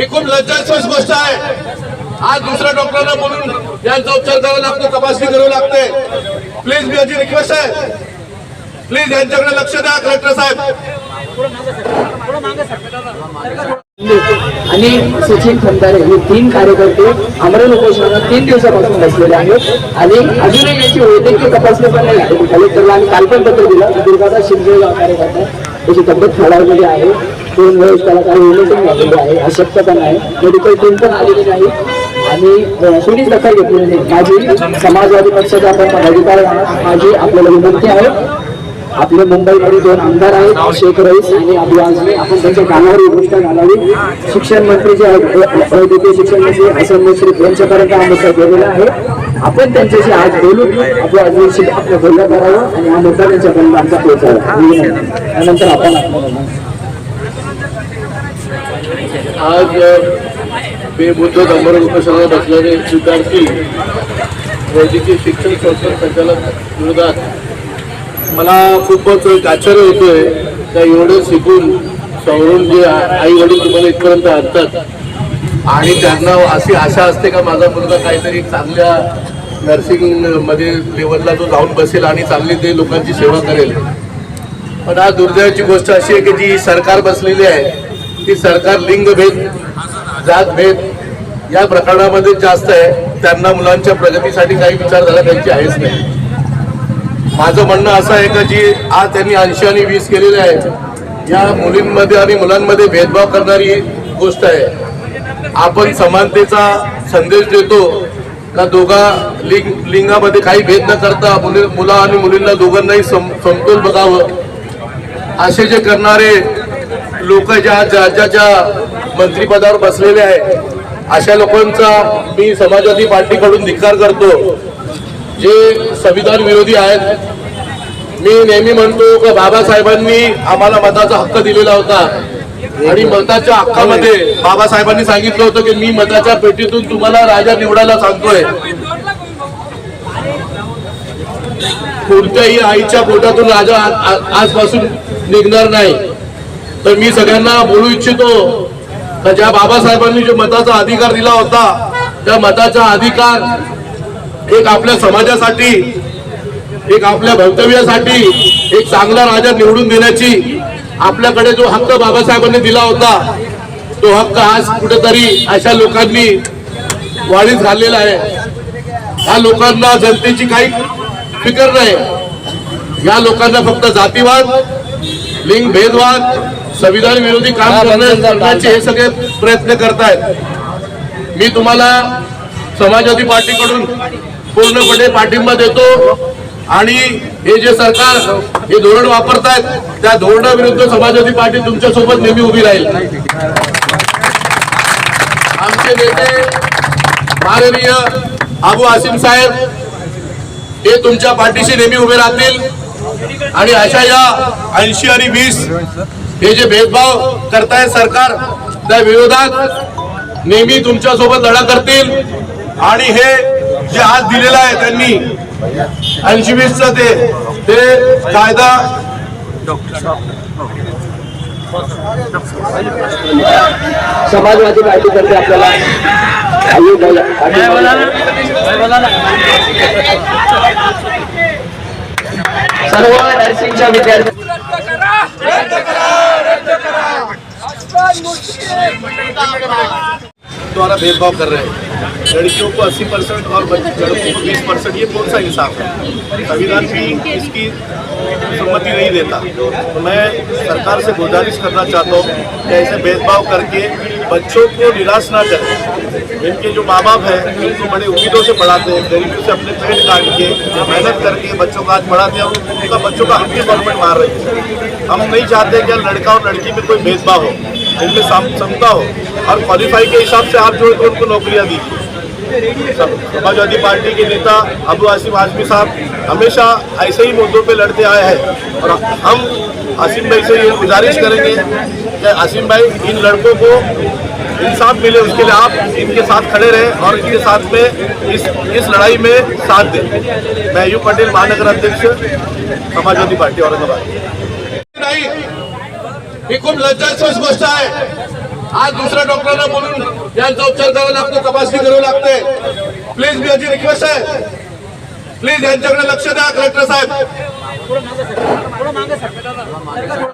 ही खूप लज्जास्पद गोष्ट आहे। आज दुसऱ्या डॉक्टरांना बोलून यांचा उपचार करावा लागतो, तपासणी करावी लागते। प्लीज माझी रिक्वेस्ट आहे, प्लीज यांच्याकडे लक्ष द्या कलेक्टर साहेब। आणि सचिन खंदारे हे 3 कार्यकर्ते आमरण उपोषणाला 3 दिवसापासून बसलेले आहेत आणि अजूनही याची वैद्यकीय तपासणी पण नाही झाली। कलेक्टरला आम्ही काल पण पत्र दिलं, दुर्गादास शिंदे कार्यकर्ता त्याची तब्येत खालावलेली आहे, 2 वेळेस त्याला काही इलेक्शन झालेलं आहे, अशक्तपण आहे, मेडिकल टीम पण आलेली नाही आणि कोणीच दखल घेतलेली नाही। माझी समाजवादी पक्षाचा आपण पदाधिकारी आहात, माझी आपल्याला विनंती आहे, आपले मुंबईमध्ये 2 आमदार आहेत शेख रईस आणि अबू आझमी, आपण त्यांच्या कानावर ही गोष्ट घालावी। शिक्षण मंत्री जे वैद्यकीय शिक्षण मंत्री हसन मुश्रीफ यांच्यापर्यंत हा मुद्दा गेलेला आहे, आपण त्यांच्याशी आज बोलून अबू आझमीशी आपलं बोलणं करावं आणि हा मुद्दा त्यांच्यापर्यंत आमचा पोहोचावा। त्यानंतर आपण आज बेमुदत आमरण उपोषणाला बसलेले विद्यार्थी वैद्यकीय शिक्षण संस्था संचालक विरोधात मला खूपच आश्चर्य होतोय त्या एवढं शिकून सवरून जे आई वडील तुम्हाला इथपर्यंत आणतात आणि त्यांना अशी आशा असते का माझा मुलगा काहीतरी चांगल्या नर्सिंग मध्ये लेवलला तो जाऊन बसेल आणि चांगली ते लोकांची सेवा करेल। पण आज दुर्दैवाची गोष्ट अशी आहे की जी सरकार बसलेली आहे ती सरकार लिंगभेद जातभेद या प्रकरणामध्ये जास्त आहे, त्यांना मुलांच्या प्रगतीसाठी काही विचारधारा त्यांची आहेच नाही। माझं म्हणणं असं आहे का जी आज त्यांनी 80 आणि 20 केलेले आहे या मुलींमध्ये आणि मुलांमध्ये भेदभाव करणारी गोष्ट आहे। आपण समानतेचा संदेश देतो का लिंगामध्ये काही भेद न करता मुला आणि मुलींना दोघांनाही समतोल बघावं, असे जे करणारे लोक ज्या राज्याच्या मंत्रिपदावर बसलेले आहेत अशा लोकांचा मी समाजवादी पार्टीकडून धिक्कार करतो जे संविधान विरोधी आहेत। मी नेहमी म्हणतो की बाबासाहेबांनी आम्हाला मताचा हक्क दिलेला होता आणि मताच्या हक्कामध्ये बाबासाहेबांनी सांगितलं होतं की मी मताच्या पेटीतून तुम्हाला राजा निवडायला सांगतोय। कोणत्याही आईच्या पोटातून राजा आजपासून निघणार नाही। तर मी सगळ्यांना बोलू इच्छितो तर ज्या बाबासाहेबांनी जो मताचा अधिकार दिला होता त्या मताचा अधिकार एक आपल्या समाजासाठी, एक आपल्या भवितव्यासाठी एक चांगला राजा निवडून देण्याची आपल्याकडे जो हक्क बाबासाहेबांनी दिला होता तो हक्क आज कुठेतरी अशा लोकांनी वाळीत घाललेला आहे। या लोकांना जनतेची काही फिकर नाही, या लोकांना फक्त जातीवाद, लिंग भेदवाद, संविधान विरोधी काम करण्याचे हे सगळे प्रयत्न करतायत। मी तुम्हाला समाजवादी पार्टीकडून पूर्णपणे पाठिंबा देतो आणि हे जे सरकार हे धोरण वापरतायत त्या धोरणाविरुद्ध समाजवादी पार्टी तुमच्या सोबत नेहमी उभी राहील। आमचे नेते माननीय अबू आसिम साहेब हे तुमच्या पाठीशी नेहमी उभे राहतील आणि अशा या 80 आणि 20 हे जे भेदभाव करतायत सरकार त्या विरोधात नेहमी तुमच्या सोबत लढा करतील आणि हे जे आज दिलेलं आहे त्यांनी 80-20 ते कायदा समाजवादी पार्टीतर्फे आपल्याला सर्व नर्सिंगच्या विद्यार्थी द्वारा भेदभाव कर रहे हैं। लड़कियों को 80% और लड़कों को 20%, ये कौन सा इंसाफ है? संविधान भी इसकी सम्मति नहीं देता। तो मैं सरकार से गुजारिश करना चाहता हूँ कि ऐसे भेदभाव करके बच्चों को निराश ना करें। इनके जो माँ बाप हैं उनको बड़े उम्मीदों से पढ़ाते हैं, गरीबी से अपने पेट काट के मेहनत करके बच्चों का आज पढ़ाते हैं, उनका बच्चों का हक भी गवर्नमेंट मार रही है। हम नहीं चाहते कि लड़का और लड़की में कोई भेदभाव हो, इनमें समता हो और क्वालिफाई के हिसाब से आप जो उनको नौकरियां दीजिए। समाजवादी पार्टी के नेता अबू आसिम आजमी साहब हमेशा ऐसे ही मुद्दों पे लड़ते आए हैं और हम आसिम भाई से ये गुजारिश करेंगे कि आसिम भाई इन लड़कों को इंसाफ मिले उसके लिए आप इनके साथ खड़े रहें और इनके साथ में इस लड़ाई में साथ दें। मैं यू पटेल महानगर अध्यक्ष समाजवादी पार्टी औरंगाबाद। ही खूप लज्जास्पद गोष्ट आहे। आज दुसऱ्या डॉक्टर डॉक्टरांना बोलून यांचा उपचार करावा लागतो, तपासणी करावी लागते. प्लीज मी याची रिक्वेस्ट आहे, प्लीज यांच्याकडे लक्ष द्या कलेक्टर साहेब.